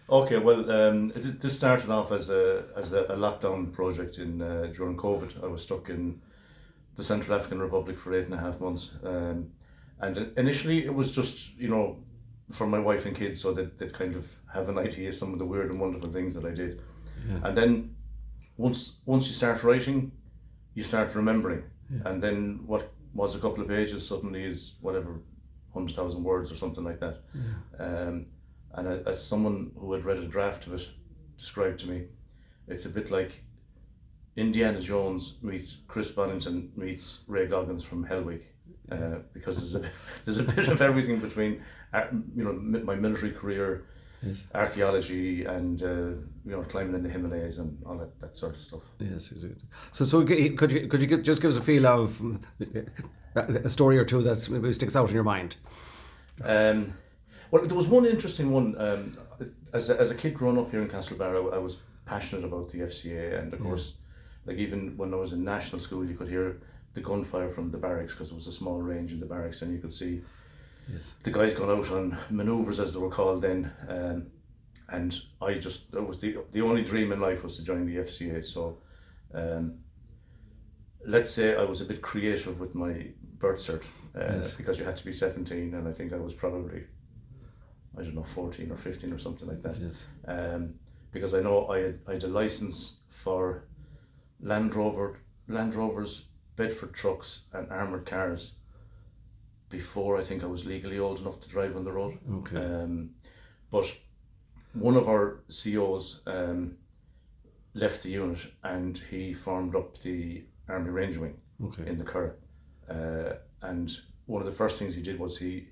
Okay, well, this started off as a lockdown project in during COVID. I was stuck in the Central African Republic for 8.5 months, and initially it was just for my wife and kids, so that they'd kind of have an idea of some of the weird and wonderful things that I did, Yeah. and then once you start writing, you start remembering, Yeah. and then what was a couple of pages suddenly is whatever 100,000 words or something like that. Um, and as someone who had read a draft of it described to me, it's a bit like Indiana Jones meets Chris Bonington meets Ray Goggins from Hellweek, because there's a bit of everything between my military career, Yes. archaeology, and climbing in the Himalayas and all that sort of stuff. Yes. So could you just give us a feel of a story or two that maybe sticks out in your mind? Well, there was one interesting one. As a kid growing up here in Castlebar, I was passionate about the FCA, and of course, like even when I was in national school, you could hear the gunfire from the barracks because there was a small range in the barracks, and you could see the guys going out on manoeuvres, as they were called then. And it was the only dream in life was to join the FCA. So, let's say I was a bit creative with my birth cert, because you had to be 17, and I think I was probably, I don't know, 14 or 15 or something like that. Yes. Because I know I had a license for Land Rovers, Bedford trucks, and armoured cars before I think I was legally old enough to drive on the road. Okay. But one of our COs left the unit, and he formed up the Army Range Wing in the Curragh. And one of the first things he did was he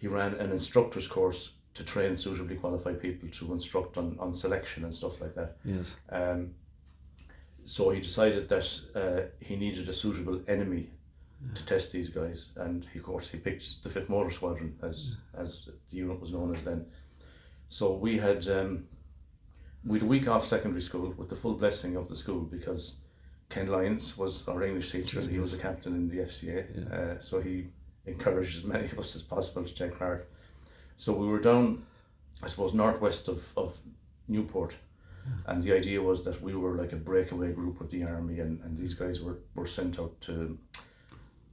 ran an instructor's course to train suitably qualified people to instruct on selection and stuff like that. Yes. So he decided that he needed a suitable enemy to test these guys, and of course he picked the 5th Motor Squadron as the unit was known as then. So we had a week off secondary school with the full blessing of the school, because Ken Lyons was our English teacher. He was a captain in the FCA, so he encouraged as many of us as possible to take part. So we were down, I suppose, northwest of Newport, and the idea was that we were like a breakaway group of the army, and these guys were sent out to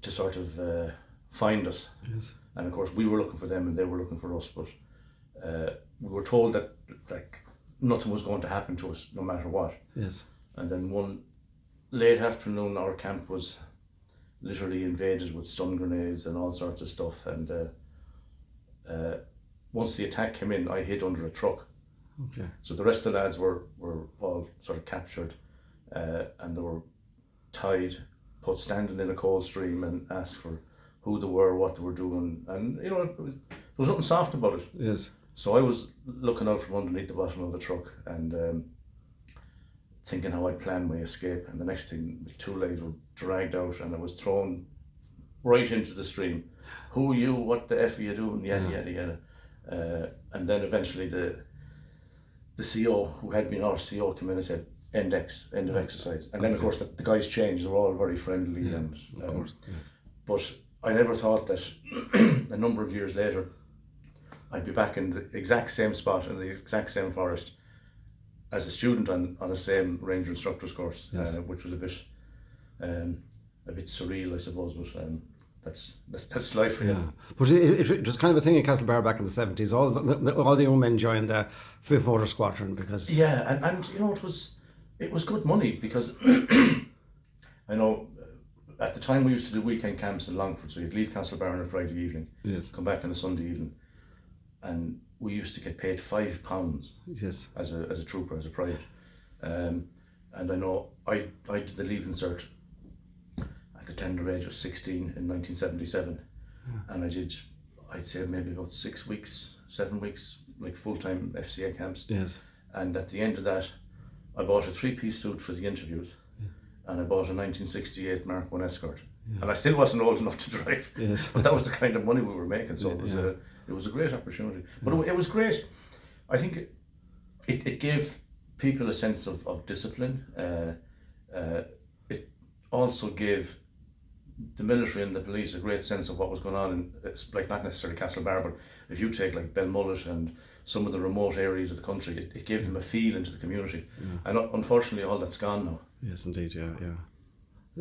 sort of find us. Yes. And of course we were looking for them and they were looking for us, but we were told that like nothing was going to happen to us no matter what. Yes. And then one late afternoon, our camp was literally invaded with stun grenades and all sorts of stuff, and once the attack came in, I hid under a truck. Okay. So the rest of the lads were all sort of captured, and they were tied, put standing in a cold stream, and asked for who they were, what they were doing, and there was nothing soft about it. Yes. So I was looking out from underneath the bottom of the truck and thinking how I'd plan my escape, and the next thing, the 2 legs were dragged out and I was thrown right into the stream. Who are you? What the F are you doing? Yada yada yada. And then eventually the CO who had been our CO came in and said, end of exercise. And then of course the guys changed. They were all very friendly, and Of course. Yes. but I never thought that a number of years later I'd be back in the exact same spot in the exact same forest as a student on the same ranger instructor's course, which was a bit surreal, I suppose, but that's life for you. Yeah, but it was kind of a thing in Castlebar back in the 70s. All the young men joined the 5th Motor Squadron because and it was good money, because I know at the time we used to do weekend camps in Longford, so you'd leave Castlebar on a Friday evening, come back on a Sunday evening, and we used to get paid £5 as a trooper, as a private, and I know I did the leaving cert at the tender age of 16 in 1977, and I did, I'd say maybe about 7 weeks, like full-time FCA camps. Yes. And at the end of that, I bought a 3-piece suit for the interviews, and I bought a 1968 Mark I Escort, and I still wasn't old enough to drive. Yes. But that was the kind of money we were making, so it was a great opportunity. But it was great. I think it gave people a sense of discipline. It also gave the military and the police a great sense of what was going on in, like, not necessarily Castlebar, but if you take like Belmullet and some of the remote areas of the country. It gave them a feel into the community, and unfortunately, all that's gone now. Yes, indeed. Yeah, yeah.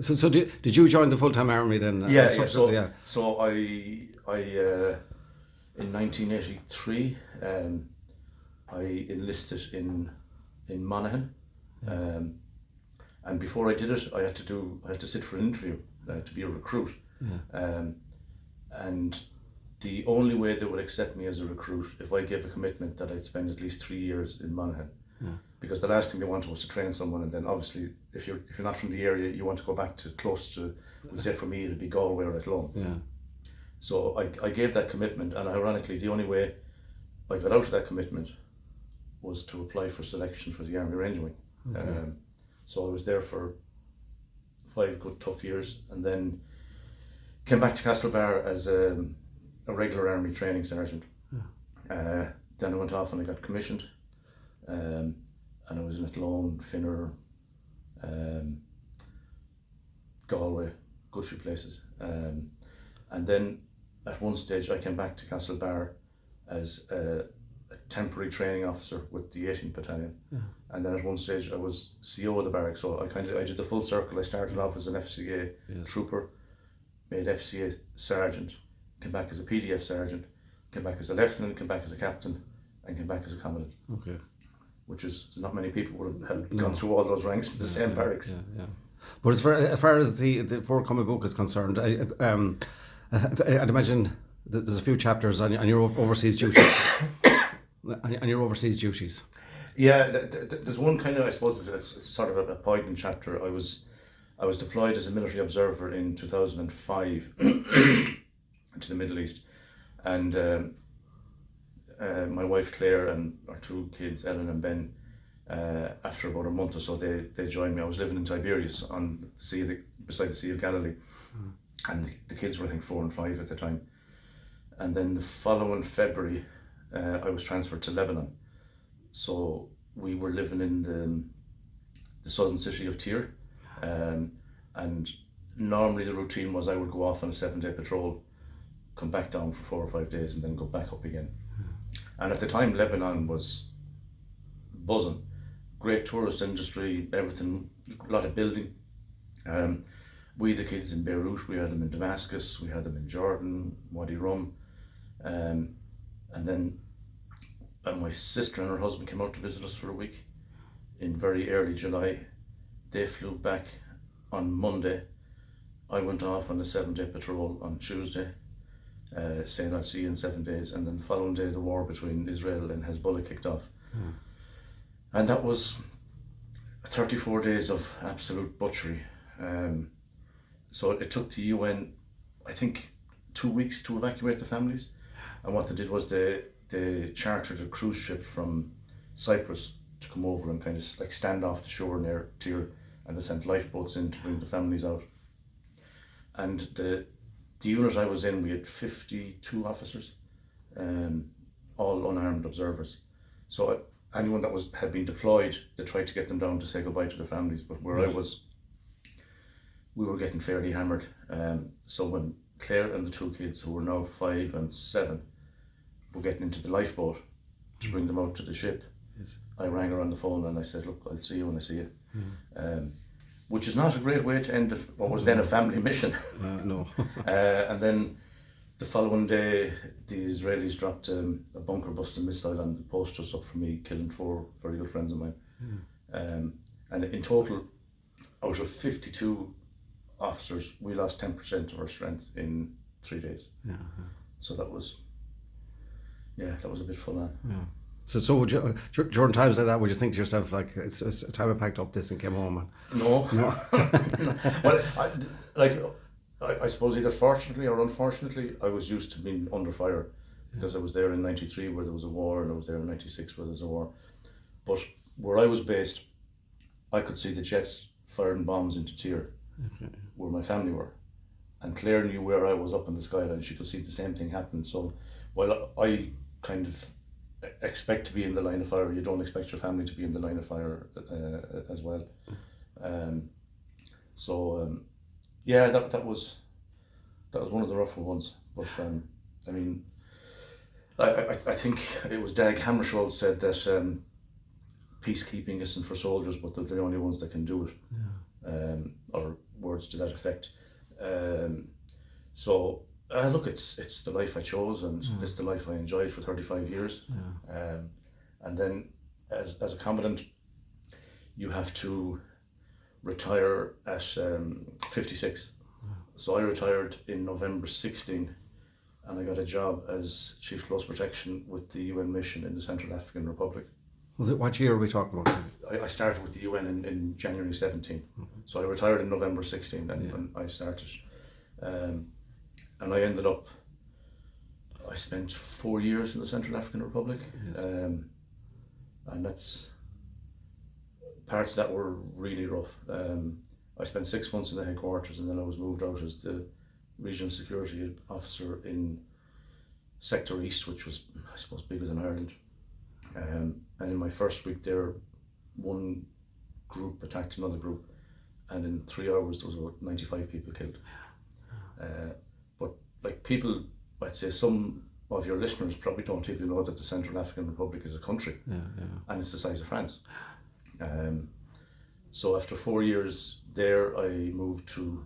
So did you join the full-time army then? So I in 1983, I enlisted in Monaghan, and before I did it, I had to sit for an interview to be a recruit, and the only way they would accept me as a recruit if I gave a commitment that I'd spend at least 3 years in Monaghan. Because the last thing they wanted was to train someone, and then obviously if you're not from the area, you want to go back to close to, say for me it'd be Galway or Athlone. Yeah. So I gave that commitment, and ironically the only way I got out of that commitment was to apply for selection for the Army Range Wing. Okay. So I was there for 5 good tough years, and then came back to Castlebar as a regular Army training sergeant. Then I went off and I got commissioned. And I was in Athlone, Finner, Galway, good few places. And then at one stage I came back to Castlebar as a temporary training officer with the 18th Battalion. And then at one stage I was CO of the barracks, so I did the full circle. I started off as an FCA trooper, made FCA sergeant, came back as a PDF sergeant, came back as a lieutenant, came back as a captain, and came back as a commandant. Okay. Which is, there's not many people would have gone through all those ranks in the same barracks. Yeah. But as far as the forthcoming book is concerned, I'd imagine there's a few chapters on your overseas duties. on your overseas duties. Yeah, there's one kind of, I suppose it's sort of a poignant chapter. I was deployed as a military observer in 2005 to the Middle East, and my wife Claire and our 2 kids, Ellen and Ben, after about a month or so, they joined me. I was living in Tiberias on the sea beside the Sea of Galilee, and the kids were I think 4 and 5 at the time. And then the following February, I was transferred to Lebanon. So we were living in the southern city of Tyre, and normally the routine was I would go off on a 7-day patrol, come back down for 4 or 5 days, and then go back up again. And at the time, Lebanon was buzzing. Great tourist industry, everything, a lot of building. We had the kids in Beirut, we had them in Damascus, we had them in Jordan, Wadi Rum. And then my sister and her husband came out to visit us for a week in very early July. They flew back on Monday. I went off on a 7-day patrol on Tuesday, saying I'd see you in 7 days, and then the following day the war between Israel and Hezbollah kicked off. And that was 34 days of absolute butchery. So it took the UN, I think, 2 weeks to evacuate the families. And what they did was they chartered a cruise ship from Cyprus to come over and kind of like stand off the shore near Tyre, and they sent lifeboats in to bring the families out. And the unit I was in, we had 52 officers, all unarmed observers. So anyone that had been deployed, they tried to get them down to say goodbye to their families. But where I was, we were getting fairly hammered. So when Claire and the 2 kids, who were now 5 and 7, were getting into the lifeboat to bring them out to the ship, I rang her on the phone and I said, look, I'll see you when I see you. Which is not a great way to end what was then a family mission. No. And then the following day, the Israelis dropped a bunker busting missile on the post just up for me, killing 4 very good friends of mine. And in total, out of 52 officers, we lost 10% of our strength in 3 days. So that was a bit full on. So would you, during times like that, would you think to yourself, like, it's time I packed up this and came home? No. Well, I suppose either fortunately or unfortunately, I was used to being under fire, because I was there in 93 where there was a war, and I was there in 96 where there was a war. But where I was based, I could see the jets firing bombs into Tyre, where my family were. And Claire knew where I was up in the skyline. She could see the same thing happen. So while I kind of expect to be in the line of fire, you don't expect your family to be in the line of fire as well. That was one of the rougher ones. But I mean, I think it was Dag Hammarskjöld said that peacekeeping isn't for soldiers, but they're the only ones that can do it, or words to that effect. So look, it's the life I chose, and it's the life I enjoyed for 35 years. And then as a combatant, you have to retire at 56. So I retired in November 16, and I got a job as Chief Close Protection with the UN mission in the Central African Republic. What year are we talking about? I started with the UN in January 17. So I retired in November 16 when I started. And I ended up, I spent 4 years in the Central African Republic. Yes. And that's, parts that were really rough. I spent 6 months in the headquarters, and then I was moved out as the regional security officer in Sector East, which was, I suppose, bigger than Ireland. And in my first week there, one group attacked another group, and in 3 hours there was about 95 people killed. But like people, I'd say some of your listeners probably don't even know that the Central African Republic is a country, and it's the size of France. So after 4 years there, I moved to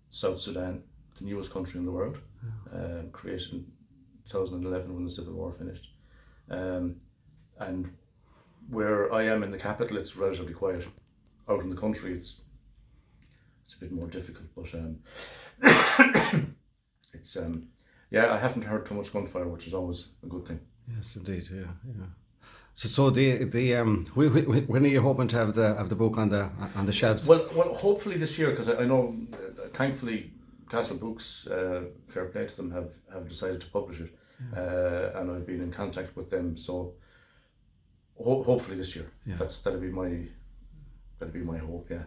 South Sudan, the newest country in the world, created in 2011 when the Civil War finished. And where I am in the capital, it's relatively quiet. Out in the country, it's a bit more difficult, but it's I haven't heard too much gunfire, which is always a good thing. Yes, indeed. Yeah. So when are you hoping to have the book on the shelves? Well, hopefully this year, because I know, thankfully, Castle Books, fair play to them, have decided to publish it, and I've been in contact with them. So hopefully this year. Yeah. That'd be my hope. Yeah.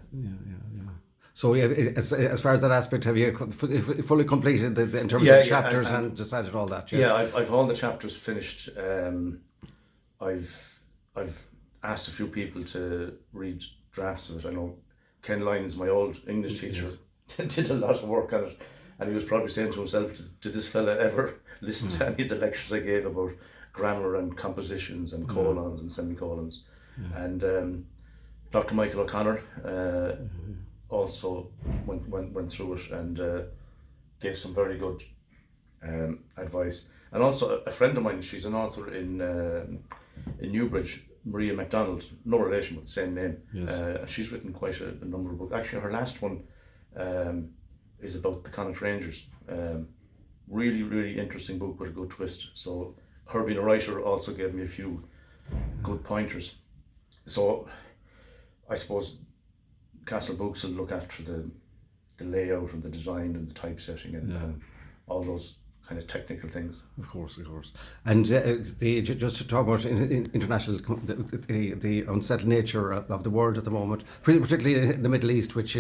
So as far as that aspect, have you fully completed in terms of chapters and decided all that? Yes? Yeah, I've all the chapters finished. I've asked a few people to read drafts of it. I know Ken Lyons, my old English teacher, did a lot of work on it, and he was probably saying to himself, did this fella ever listen to any of the lectures I gave about grammar and compositions and colons and semicolons? And Dr. Michael O'Connor also went through it and gave some very good advice. And also a friend of mine, she's an author in Newbridge, Maria MacDonald, no relation but the same name. Yes. She's written quite a number of books. Actually, her last one is about the Connacht Rangers. Really, really interesting book with a good twist. So her being a writer also gave me a few good pointers. So I suppose Castle Books will look after the layout and the design and the typesetting and all those kind of technical things. Of course. And just to talk about international, the unsettled nature of the world at the moment, particularly in the Middle East, which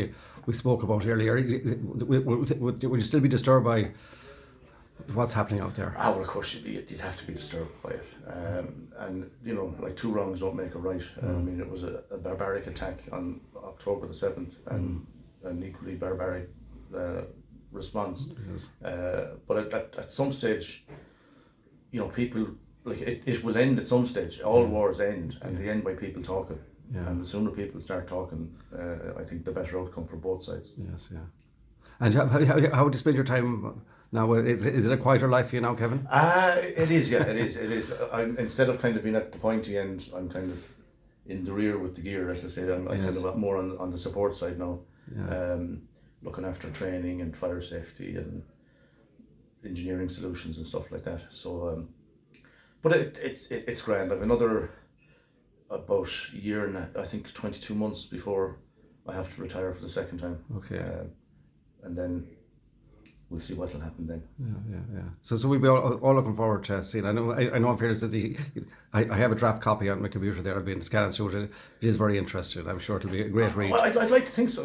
we spoke about earlier, would you still be disturbed by what's happening out there? Well, of course you'd have to be disturbed by it, and like two wrongs don't make a right. I mean, it was a barbaric attack on October the 7th, and an equally barbaric response. Yes. But at some stage, people, like it will end at some stage. All wars end, and they end by people talking. And the sooner people start talking, I think the better outcome for both sides. Yes, yeah. And how would you spend your time now? Is it a quieter life for you now, Kevin? It is, yeah, it is. I'm, instead of kind of being at the pointy end, I'm kind of in the rear with the gear, as I say. I'm kind of more on the support side now. Yeah. Looking after training and fire safety and engineering solutions and stuff like that. So, but it's grand. I've another about a year and I think 22 months before I have to retire for the second time. Okay. And then we'll see what will happen then. Yeah. So we'll be all looking forward to seeing. I know in fairness that I have a draft copy on my computer there. I've been scanning through it. It is very interesting. I'm sure it'll be a great read. I'd like to think so.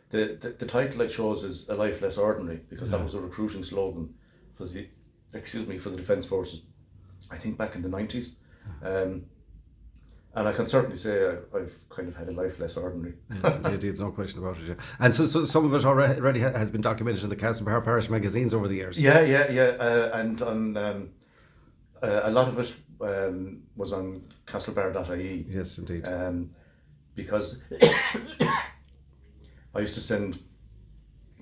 The title I chose is A Life Less Ordinary, because that was a recruiting slogan for the Defence Forces, I think back in the 90s. And And I can certainly say I've kind of had a life less ordinary. Yes, indeed, no question about it. Yeah. And so some of it already has been documented in the Castlebar Parish magazines over the years. Yeah. And on a lot of it was on castlebar.ie. Yes, indeed. Because I used to send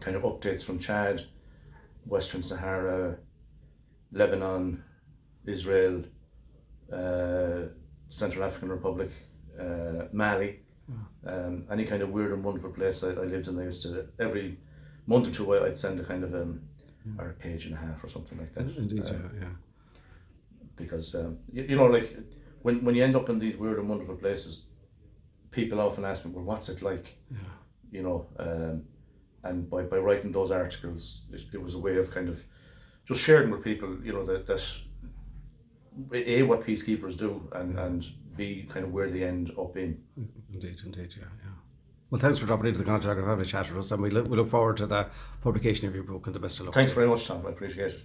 kind of updates from Chad, Western Sahara, Lebanon, Israel, Central African Republic, Mali, any kind of weird and wonderful place I lived in. I used to, every month or two, I'd send a kind of or a page and a half or something like that. Indeed, yeah. Because you know, like when you end up in these weird and wonderful places, people often ask me, well, what's it like? Yeah. You know, and by writing those articles, it was a way of kind of just sharing with people, you know, that A, what peacekeepers do, and B, kind of where they end up in. Indeed, yeah. Well, thanks for dropping into the contact and having a chat with us, and we look forward to the publication of your book, and the best of luck. Thanks very much, Tom. I appreciate it.